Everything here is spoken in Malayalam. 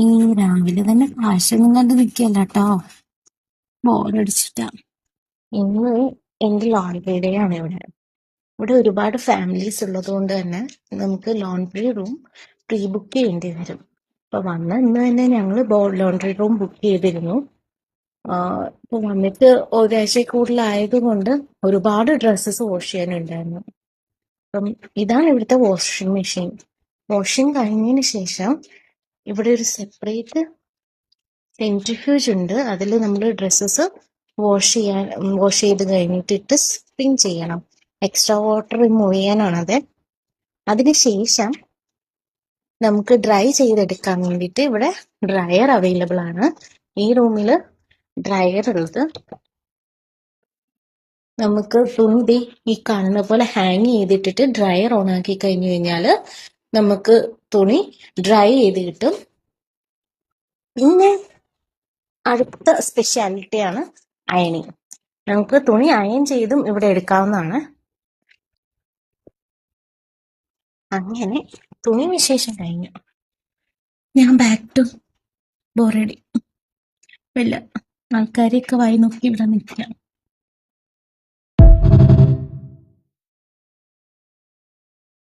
ഈ രാവിലെ തന്നെ കാശൊന്നും കണ്ട് നിൽക്കല്ല കേട്ടോ. ബോറടിച്ചിട്ടാ. ഇന്ന് എന്റെ ലോണ്ടറി ഡേ ആണ് ഇവിടെ. ഇവിടെ ഒരുപാട് ഫാമിലീസ് ഉള്ളത് കൊണ്ട് തന്നെ നമുക്ക് ലോണ്ടറി റൂം പ്രീ ബുക്ക് ചെയ്യേണ്ടി വരും. അപ്പൊ ഇന്ന് തന്നെ ഞങ്ങൾ ലോണ്ടറി റൂം ബുക്ക് ചെയ്തിരുന്നു. ഇപ്പൊ വന്നിട്ട് ഒരാഴ്ച കൂടുതലായത് കൊണ്ട് ഒരുപാട് ഡ്രസ്സസ് വാഷ് ചെയ്യാനുണ്ടായിരുന്നു. അപ്പം ഇതാണ് ഇവിടുത്തെ വാഷിംഗ് മെഷീൻ. വാഷിംഗ് കഴിഞ്ഞതിന് ശേഷം ഇവിടെ ഒരു സെപ്പറേറ്റ് സെൻട്രിഫ്യൂജ് ഉണ്ട്. അതിൽ നമ്മൾ ഡ്രസ്സസ് വാഷ് ചെയ്ത് കഴിഞ്ഞിട്ട് സ്പിൻ ചെയ്യണം. എക്സ്ട്രാ വാട്ടർ റിമൂവ് ചെയ്യാനാണത്. അതിനുശേഷം നമുക്ക് ഡ്രൈ ചെയ്തെടുക്കാൻ വേണ്ടിയിട്ട് ഇവിടെ ഡ്രയർ അവൈലബിൾ ആണ്. ഈ റൂമിൽ ഡ്രയർ ഉള്ളത്. നമുക്ക് തുണി ഈ കാണുന്ന പോലെ ഹാങ് ചെയ്തിട്ടിട്ട് ഡ്രയർ ഓൺ ആക്കി കഴിഞ്ഞു കഴിഞ്ഞാൽ നമുക്ക് തുണി ഡ്രൈ ചെയ്ത് കിട്ടും. പിന്നെ അടുത്ത സ്പെഷ്യാലിറ്റിയാണ് അയണിങ്. നമുക്ക് തുണി അയൺ ചെയ്തും ഇവിടെ എടുക്കാവുന്നതാണ്. അങ്ങനെ തുണി വിശേഷം കഴിഞ്ഞു. ഞാൻ ബാക്ക് ടു ബോറടി. വല്ല ആൾക്കാരെയൊക്കെ വായി നോക്കി ഇവിടെ നിൽക്കാം.